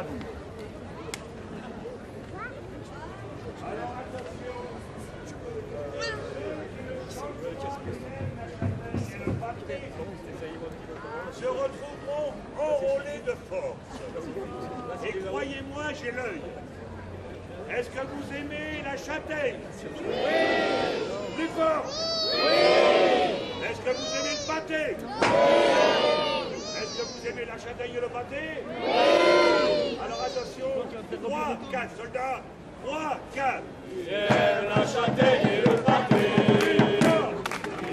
Cannes. Se retrouveront enrôlés de force. Et croyez-moi, j'ai l'œil. Est-ce que vous aimez la châtaigne? Oui. Plus fort. Oui. Est-ce que vous aimez le pâté? Oui. Est-ce que vous aimez la châtaigne et le pâté? Oui. Alors attention, 3, 4, soldats, 3, 4. Il aime la châtaigne et le pâté.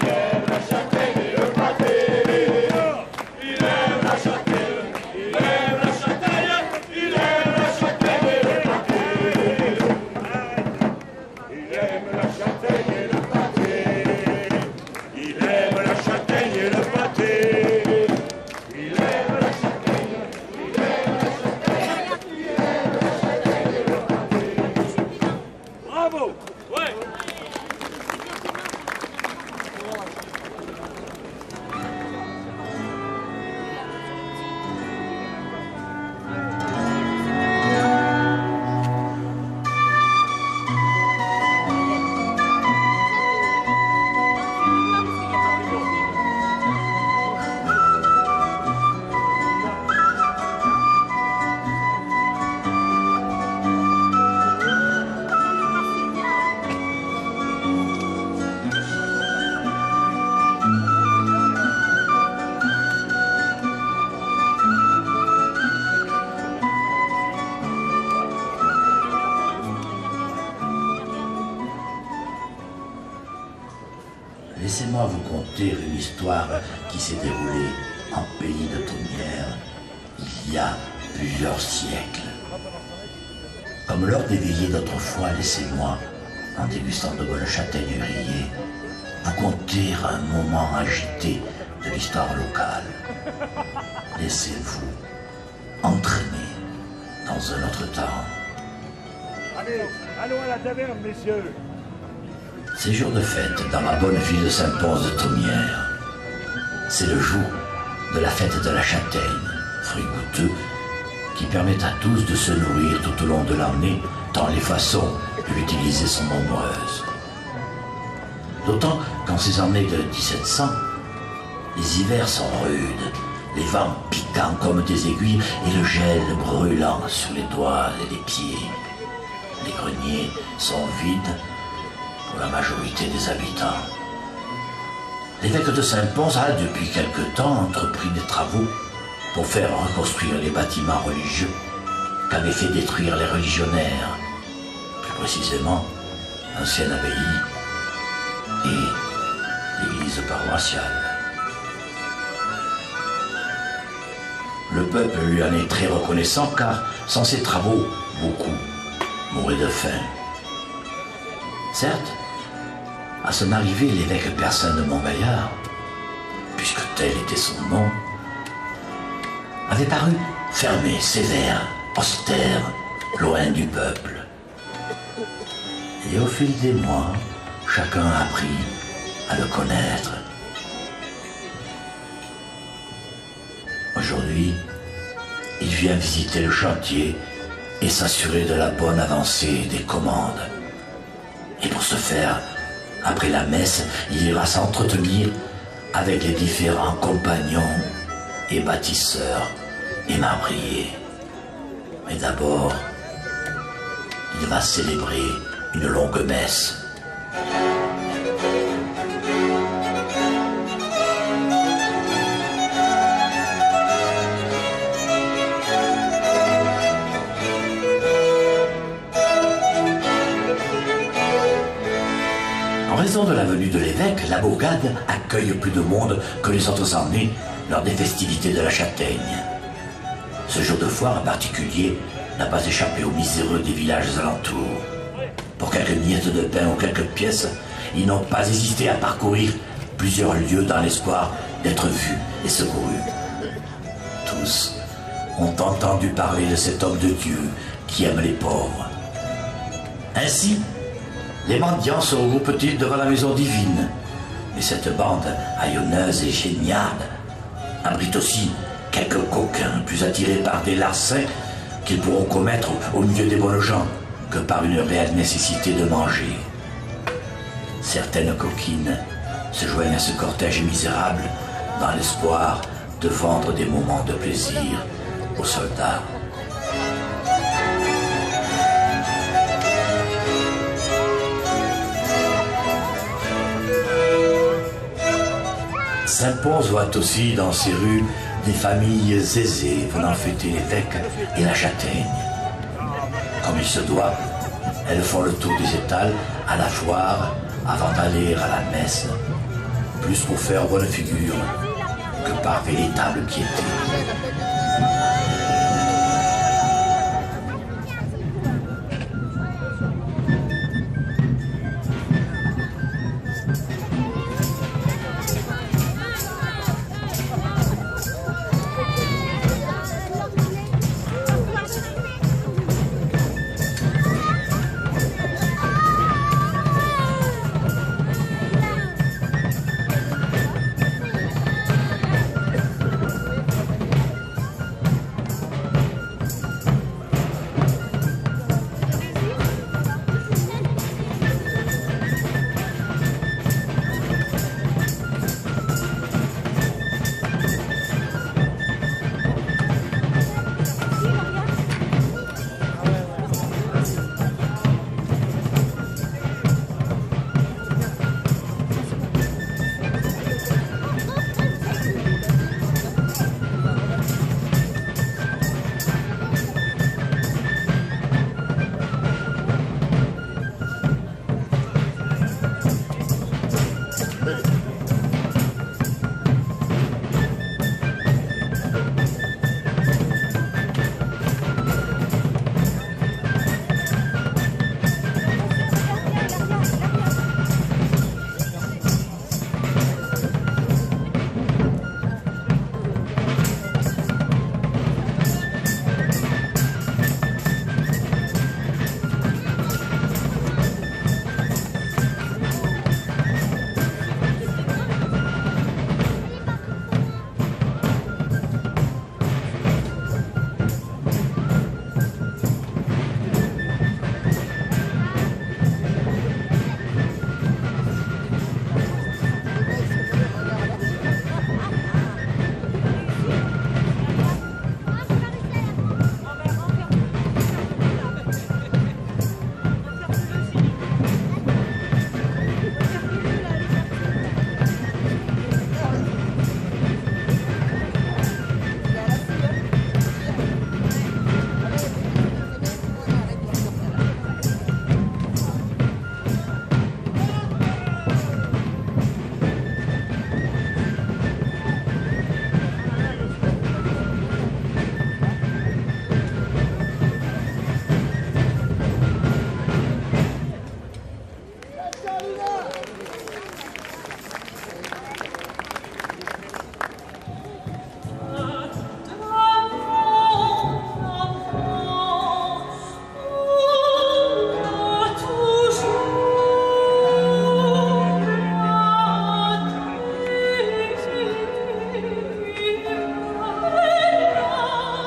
Il aime la châtaigne et le pâté. Il aime la châtaigne. Il aime la châtaigne. Il aime la châtaigne et le pâté. Il aime la châtaigne et le pâté. Il aime la châtaigne et le pâté. Il aime la châtaigne. Il aime la châtaigne. Il aime la châtaigne et le pâté. Bravo. Ouais. Laissez-moi vous conter une histoire qui s'est déroulée en pays de Thomière il y a plusieurs siècles. Comme lors des veillées d'autrefois, laissez-moi, en dégustant de bonnes châtaignes grillées, vous conter un moment agité de l'histoire locale. Laissez-vous entraîner dans un autre temps. Allez, allons à la taverne, messieurs. C'est jour de fête dans la bonne ville de Saint-Pons de Thomière. C'est le jour de la fête de la châtaigne, fruit goûteux qui permet à tous de se nourrir tout au long de l'année, tant les façons de l'utiliser sont nombreuses. D'autant qu'en ces années de 1700, les hivers sont rudes, les vents piquants comme des aiguilles et le gel brûlant sur les doigts et les pieds. Les greniers sont vides pour la majorité des habitants. L'évêque de Saint-Pons a depuis quelque temps entrepris des travaux pour faire reconstruire les bâtiments religieux qu'avaient fait détruire les religionnaires, plus précisément l'ancienne abbaye et l'église paroissiale. Le peuple lui en est très reconnaissant car sans ces travaux, beaucoup mouraient de faim. Certes, à son arrivée, l'évêque persan de Montgaillard, puisque tel était son nom, avait paru fermé, sévère, austère, loin du peuple. Et au fil des mois, chacun a appris à le connaître. Aujourd'hui, il vient visiter le chantier et s'assurer de la bonne avancée des commandes. Et pour ce faire, après la messe, il ira s'entretenir avec les différents compagnons et bâtisseurs et marbriers. Mais d'abord, il va célébrer une longue messe. En raison de la venue de l'évêque, la bourgade accueille plus de monde que les autres années lors des festivités de la châtaigne. Ce jour de foire en particulier n'a pas échappé aux miséreux des villages alentours. Pour quelques miettes de pain ou quelques pièces, ils n'ont pas hésité à parcourir plusieurs lieues dans l'espoir d'être vus et secourus. Tous ont entendu parler de cet homme de Dieu qui aime les pauvres. Ainsi, les mendiants se regroupent-ils devant la maison divine. Mais cette bande haillonneuse et géniale abrite aussi quelques coquins plus attirés par des larcins qu'ils pourront commettre au milieu des bonnes gens que par une réelle nécessité de manger. Certaines coquines se joignent à ce cortège misérable dans l'espoir de vendre des moments de plaisir aux soldats. Saint-Pons voit aussi dans ses rues des familles aisées venant fêter l'évêque et la châtaigne. Comme il se doit, elles font le tour des étals à la foire avant d'aller à la messe, plus pour faire bonne figure que par véritable piété.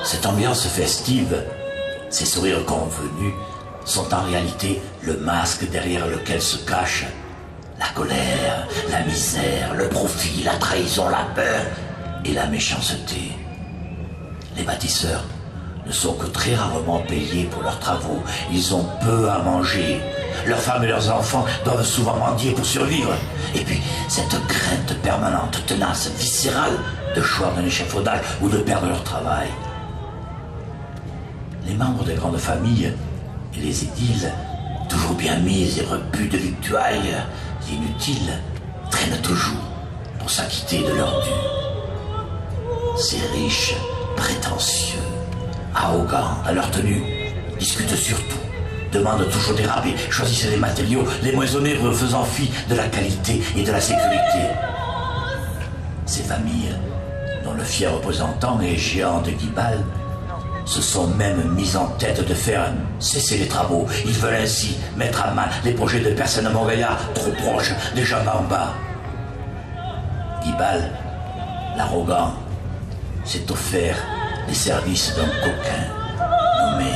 Cette ambiance festive, ces sourires convenus, sont en réalité le masque derrière lequel se cache la colère, la misère, le profit, la trahison, la peur et la méchanceté. Les bâtisseurs ne sont que très rarement payés pour leurs travaux. Ils ont peu à manger. Leurs femmes et leurs enfants doivent souvent mendier pour survivre. Et puis, cette crainte permanente, tenace, viscérale de choir d'un échafaudage ou de perdre leur travail. Les membres des grandes familles et les édiles, toujours bien mis et repus de victuailles inutiles, traînent toujours pour s'acquitter de leur dû. Ces riches, prétentieux, arrogants à leur tenue, discutent surtout, demandent toujours des rabais, choisissent les matériaux les moins onéreux, faisant fi de la qualité et de la sécurité. Ces familles, dont le fier représentant est Jehan de Guibal, se sont même mis en tête de faire cesser les travaux. Ils veulent ainsi mettre à mal les projets de personnes Montgaillard, trop proches des gens d'en bas. Guibal, l'arrogant, s'est offert les services d'un coquin nommé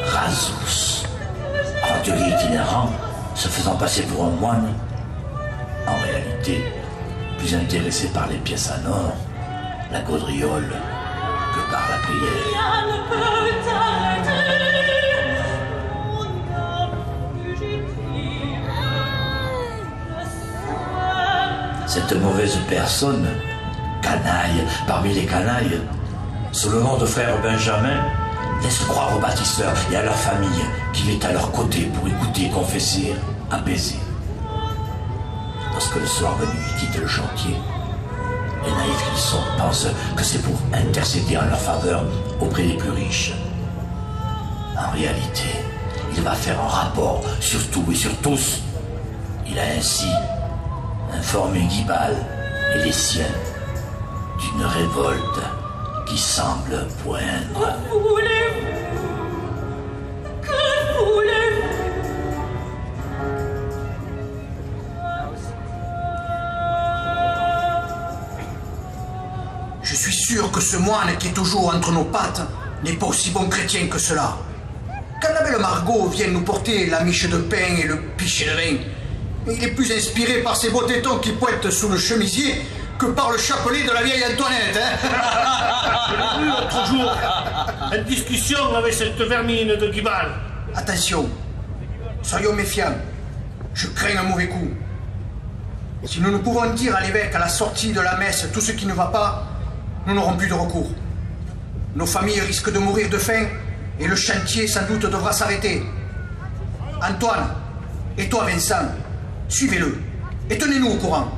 Rasus, aventurier itinérant, se faisant passer pour un moine, en réalité plus intéressé par les pièces en or, la gaudriole, que par la prière. Cette mauvaise personne, canaille parmi les canailles, sous le nom de frère Benjamin, laisse croire aux bâtisseurs et à leur famille qu'il est à leur côté pour écouter, confesser, apaiser. Lorsque le soir venu, ils quittent le chantier, les naïfs qu'ils sont pensent que c'est pour intercéder en leur faveur auprès des plus riches. En réalité, il va faire un rapport sur tout et sur tous. Il a ainsi informé Guibal et les siens d'une révolte qui semble poindre. Que voulez-vous? Que voulez-vous? Je suis sûr que ce moine qui est toujours entre nos pattes n'est pas aussi bon chrétien que cela. Quand la belle Margot vient nous porter la miche de pain et le pichet de vin, il est plus inspiré par ces beaux tétons qui pointent sous le chemisier que par le chapelet de la vieille Antoinette, hein. J'ai vu l'autre jour une discussion avec cette vermine de Guibal. Attention, soyons méfiants. Je crains un mauvais coup. Si nous ne pouvons dire à l'évêque à la sortie de la messe tout ce qui ne va pas, nous n'aurons plus de recours. Nos familles risquent de mourir de faim et le chantier sans doute devra s'arrêter. Antoine, et toi Vincent, suivez-le et tenez-nous au courant.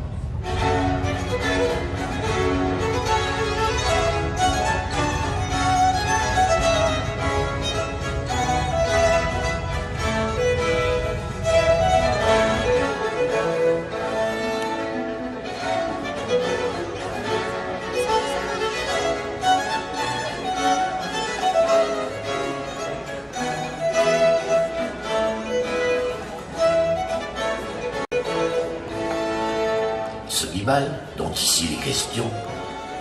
Ce Guibal, dont ici il est question,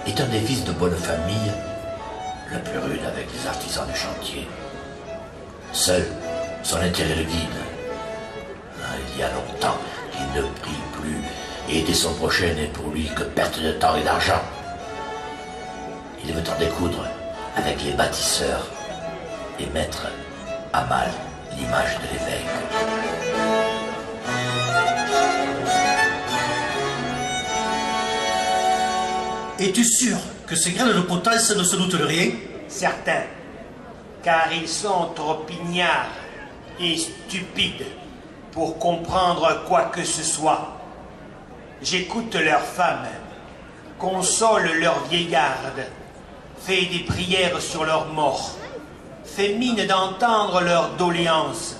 est un des fils de bonne famille, le plus rude avec les artisans du chantier. Seul, son intérêt le guide. Il y a longtemps qu'il ne prie plus, et aider son prochain n'est pour lui que perte de temps et d'argent. Il veut en découdre avec les bâtisseurs et mettre à mal l'image de l'évêque. Es-tu sûr que ces graines de potence ne se doutent de rien? Certains, car ils sont trop ignares et stupides pour comprendre quoi que ce soit. J'écoute leurs femmes, console leurs vieillardes, fais des prières sur leurs morts, fais mine d'entendre leurs doléances.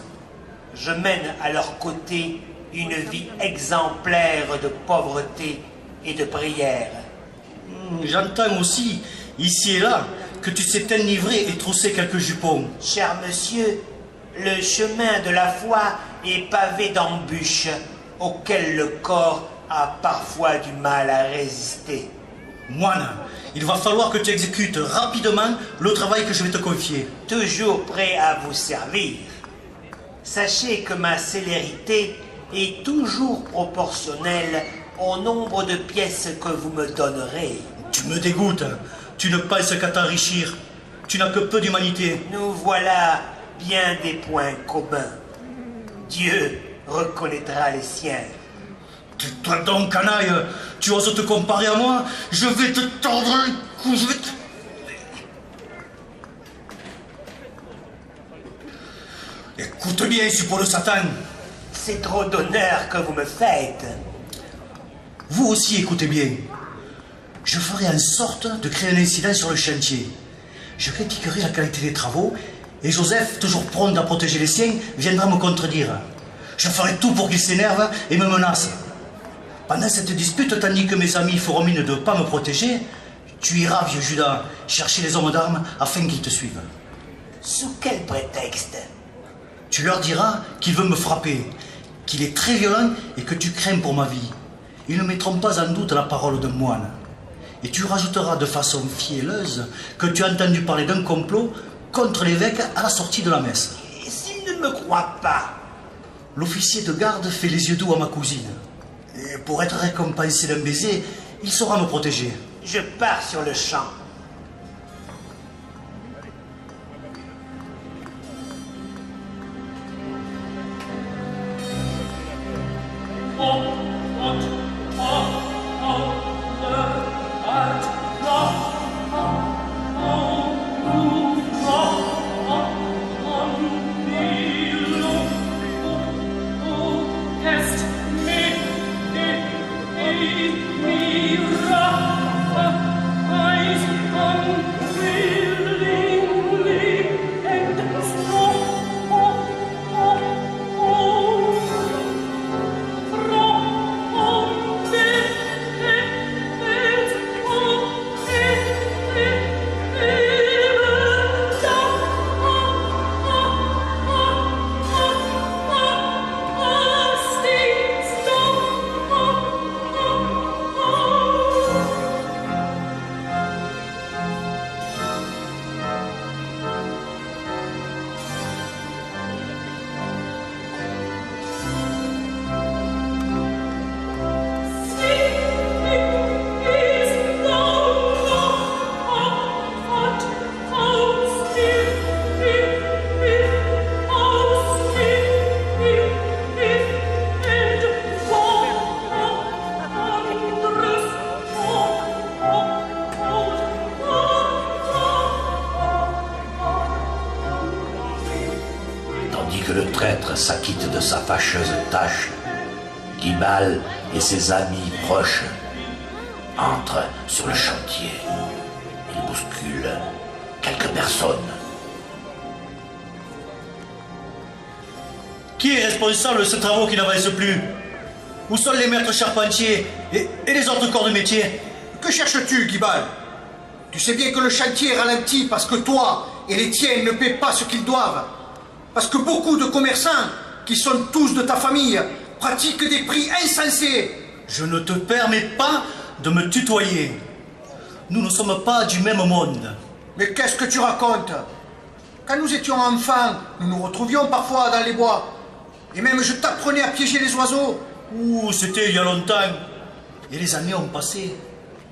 Je mène à leur côté une vie exemplaire de pauvreté et de prière. J'entends aussi, ici et là, que tu sais t'enivrer et trousser quelques jupons. Cher monsieur, le chemin de la foi est pavé d'embûches auxquelles le corps a parfois du mal à résister. Moine, il va falloir que tu exécutes rapidement le travail que je vais te confier. Toujours prêt à vous servir. Sachez que ma célérité est toujours proportionnelle au nombre de pièces que vous me donnerez. Tu me dégoûtes. Tu ne penses qu'à t'enrichir. Tu n'as que peu d'humanité. Nous voilà bien des points communs. Dieu reconnaîtra les siens. Toi donc, canaille, tu oses te comparer à moi? Je vais te tordre un coup, je vais te... Écoute bien, suppôt de Satan. C'est trop d'honneur que vous me faites. Vous aussi, écoutez bien. Je ferai en sorte de créer un incident sur le chantier. Je critiquerai la qualité des travaux et Joseph, toujours prompt à protéger les siens, viendra me contredire. Je ferai tout pour qu'il s'énerve et me menace. Pendant cette dispute, tandis que mes amis feront mine de ne pas me protéger, tu iras, vieux Judas, chercher les hommes d'armes afin qu'ils te suivent. Sous quel prétexte? Tu leur diras qu'il veut me frapper, qu'il est très violent et que tu crains pour ma vie. Ils ne mettront pas en doute la parole d'un moine. Et tu rajouteras de façon fielleuse que tu as entendu parler d'un complot contre l'évêque à la sortie de la messe. Et s'il ne me croit pas? L'officier de garde fait les yeux doux à ma cousine. Et pour être récompensé d'un baiser, il saura me protéger. Je pars sur le champ. Le traître s'acquitte de sa fâcheuse tâche, Guibal et ses amis proches entrent sur le chantier. Ils bousculent quelques personnes. Qui est responsable de ces travaux qui n'avancent plus? Où sont les maîtres charpentiers et les autres corps de métier? Que cherches-tu, Guibal? Tu sais bien que le chantier ralentit parce que toi et les tiens ne paient pas ce qu'ils doivent. Parce que beaucoup de commerçants, qui sont tous de ta famille, pratiquent des prix insensés. Je ne te permets pas de me tutoyer. Nous ne sommes pas du même monde. Mais qu'est-ce que tu racontes? Quand nous étions enfants, nous nous retrouvions parfois dans les bois. Et même je t'apprenais à piéger les oiseaux. Ouh, c'était il y a longtemps. Et les années ont passé.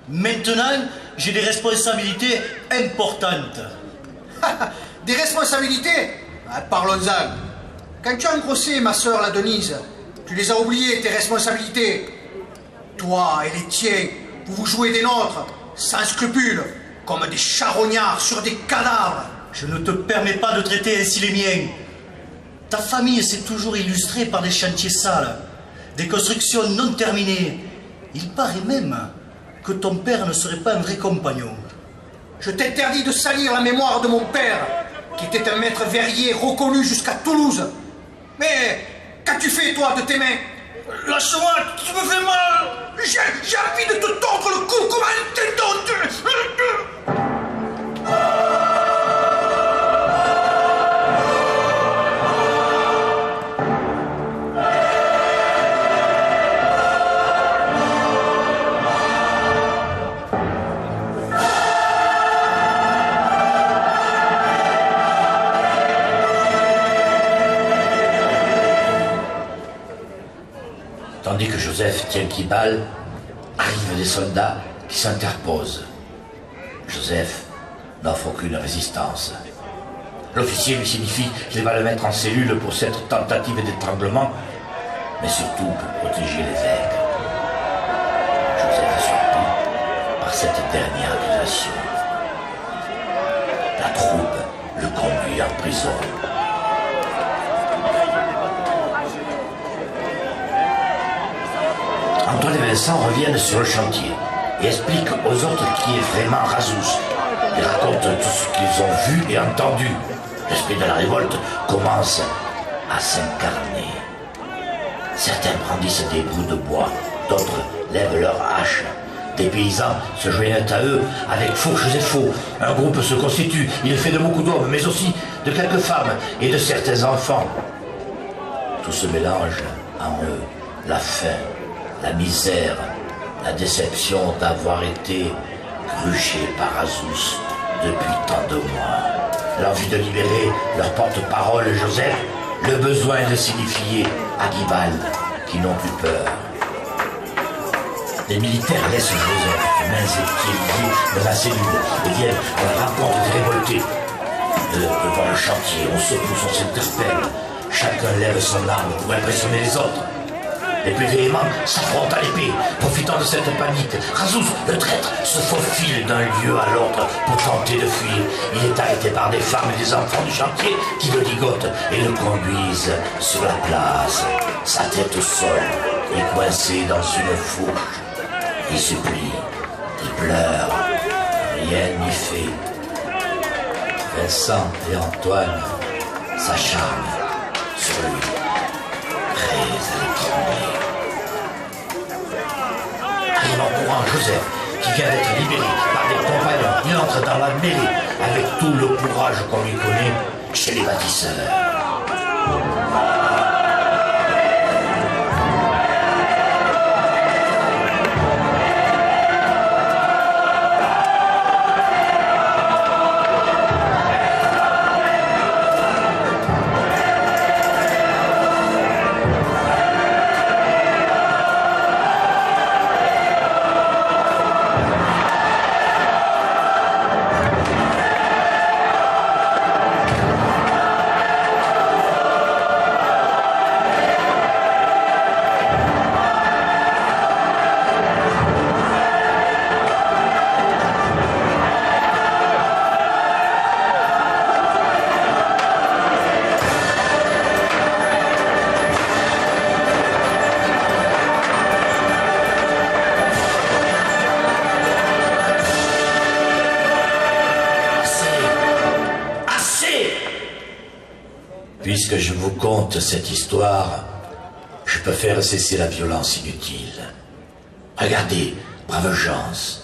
Maintenant, j'ai des responsabilités importantes. Des responsabilités? Parlons-en. Quand tu as engrossé ma sœur, la Denise, tu les as oubliées, tes responsabilités. Toi et les tiens, vous vous jouez des nôtres, sans scrupules, comme des charognards sur des cadavres. Je ne te permets pas de traiter ainsi les miens. Ta famille s'est toujours illustrée par des chantiers sales, des constructions non terminées. Il paraît même que ton père ne serait pas un vrai compagnon. Je t'interdis de salir la mémoire de mon père, qui était un maître verrier reconnu jusqu'à Toulouse. Mais qu'as-tu fait, toi, de tes mains? Lâche-moi, tu me fais mal! J'ai envie de te tordre le cou comme un tendon. Tandis que Joseph tient Guibal, arrivent des soldats qui s'interposent. Joseph n'offre aucune résistance. L'officier lui signifie qu'il va le mettre en cellule pour cette tentative d'étranglement, mais surtout pour protéger l'évêque. Joseph est surpris par cette dernière accusation. La troupe le conduit en prison. Antoine et Vincent reviennent sur le chantier et expliquent aux autres qui est vraiment Razous. Ils racontent tout ce qu'ils ont vu et entendu. L'esprit de la révolte commence à s'incarner. Certains brandissent des bouts de bois, d'autres lèvent leurs haches. Des paysans se joignent à eux avec fourches et faux. Un groupe se constitue, il est fait de beaucoup d'hommes, mais aussi de quelques femmes et de certains enfants. Tout se mélange en eux, la faim, la misère, la déception d'avoir été gruché par Razous depuis tant de mois. l'envie de libérer leur porte-parole Joseph, le besoin de signifier à Guibald qu'ils n'ont plus peur. Les militaires laissent Joseph, mains et pieds liés dans la cellule, et viennent à la rencontre des révoltés. Devant le chantier, on se pousse, on s'interpelle. Chacun lève son arme pour impressionner les autres. Les plus véhéments s'affrontent à l'épée, profitant de cette panique. Razouz, le traître, se faufile d'un lieu à l'autre pour tenter de fuir. Il est arrêté par des femmes et des enfants du chantier qui le ligotent et le conduisent sur la place, sa tête au sol et coincé dans une fourche. Il supplie, il pleure, rien n'y fait. Vincent et Antoine s'acharnent sur lui, prêts à l'étrangler. Arrive en courant Joseph, qui vient d'être libéré par des compagnons. Il entre dans la mêlée avec tout le courage qu'on lui connaît chez les bâtisseurs. Puisque je vous conte cette histoire, je peux faire cesser la violence inutile. Regardez, braves gens,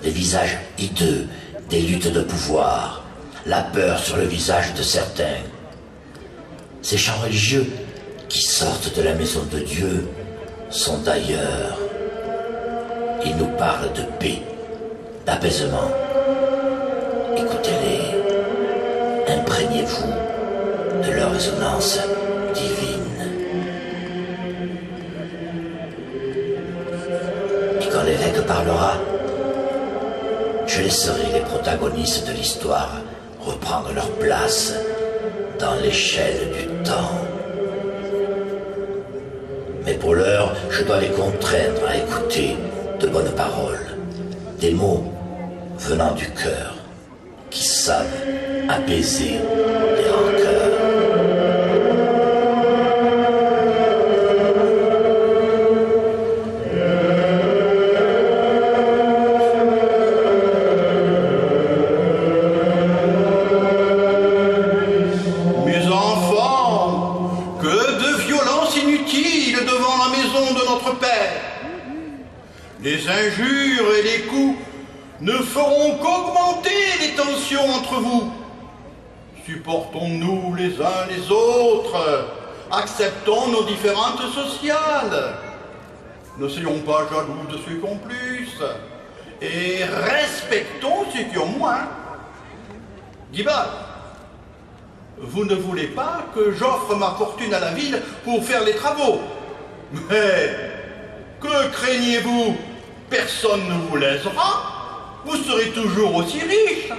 les visages hideux des luttes de pouvoir, la peur sur le visage de certains. Ces chants religieux qui sortent de la maison de Dieu sont d'ailleurs. Ils nous parlent de paix, d'apaisement. Écoutez-les, imprégnez-vous de leur résonance divine. Et quand l'évêque parlera, je laisserai les protagonistes de l'histoire reprendre leur place dans l'échelle du temps. Mais pour l'heure, je dois les contraindre à écouter de bonnes paroles, des mots venant du cœur, qui savent apaiser les rancœurs. Mes enfants, que de violence inutile devant la maison de notre Père. Les injures et les coups ne feront qu'augmenter les tensions entre vous. Supportons-nous les uns les autres, acceptons nos différences sociales. Ne soyons pas jaloux de ceux qui ont plus, et respectons ceux qui ont moins. Guibald, vous ne voulez pas que j'offre ma fortune à la ville pour faire les travaux. Mais que craignez-vous? Personne ne vous lésera. Vous serez toujours aussi riche.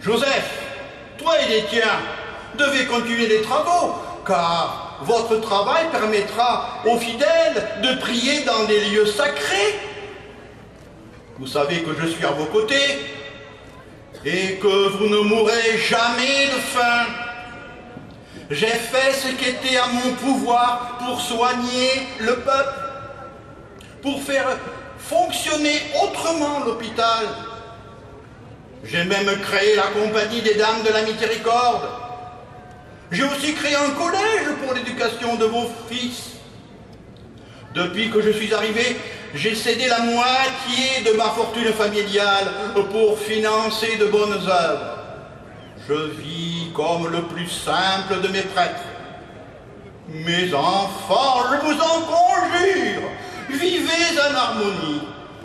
Joseph, toi et les tiens devez continuer les travaux, car votre travail permettra aux fidèles de prier dans des lieux sacrés. Vous savez que je suis à vos côtés et que vous ne mourrez jamais de faim. J'ai fait ce qui était à mon pouvoir pour soigner le peuple, pour faire fonctionner autrement l'hôpital. J'ai même créé la compagnie des dames de la miséricorde. J'ai aussi créé un collège pour l'éducation de vos fils. Depuis que je suis arrivé, j'ai cédé la moitié de ma fortune familiale pour financer de bonnes œuvres. Je vis comme le plus simple de mes prêtres. Mes enfants, je vous en conjure, vivez en harmonie.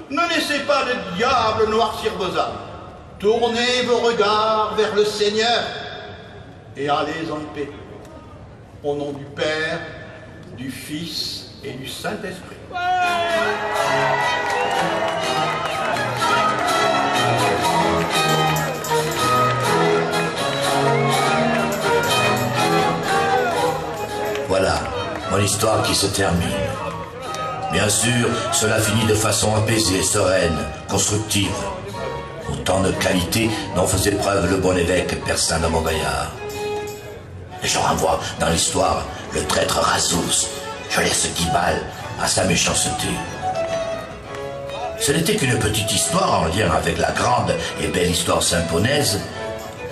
Ne laissez pas le diable noircir vos âmes. tournez vos regards vers le Seigneur et allez en paix. Au nom du Père, du Fils et du Saint-Esprit. Voilà, mon histoire qui se termine. Bien sûr, cela finit de façon apaisée, sereine, constructive. Autant de qualités dont faisait preuve le bon évêque Percin de Montgaillard. Et je renvoie dans l'histoire le traître Razous. Je laisse Guibal à sa méchanceté. Ce n'était qu'une petite histoire en lien avec la grande et belle histoire simponaise,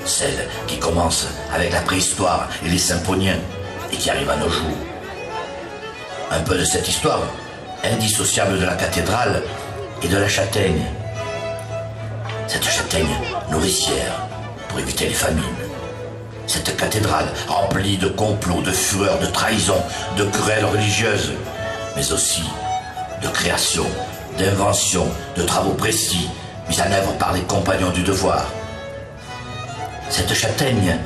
celle qui commence avec la préhistoire et les Simponiens et qui arrive à nos jours. Un peu de cette histoire, indissociable de la cathédrale et de la châtaigne. Cette châtaigne nourricière pour éviter les famines. Cette cathédrale remplie de complots, de fureurs, de trahisons, de querelles religieuses, mais aussi de créations, d'inventions, de travaux précis mis en œuvre par les compagnons du devoir. Cette châtaigne,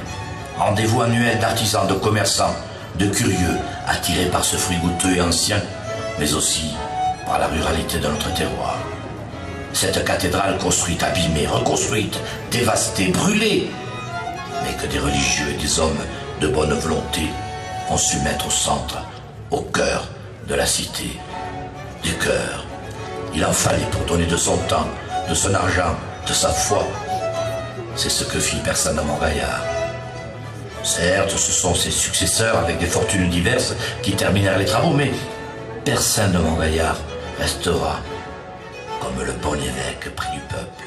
rendez-vous annuel d'artisans, de commerçants, de curieux, attirés par ce fruit goûteux et ancien, mais aussi par la ruralité de notre terroir. Cette cathédrale construite, abîmée, reconstruite, dévastée, brûlée, mais que des religieux et des hommes de bonne volonté ont su mettre au centre, au cœur de la cité. Du cœur, il en fallait pour donner de son temps, de son argent, de sa foi. C'est ce que fit Percin de Montgaillard. Certes, ce sont ses successeurs avec des fortunes diverses qui terminèrent les travaux, mais Percin de Montgaillard restera comme le bon évêque près du peuple.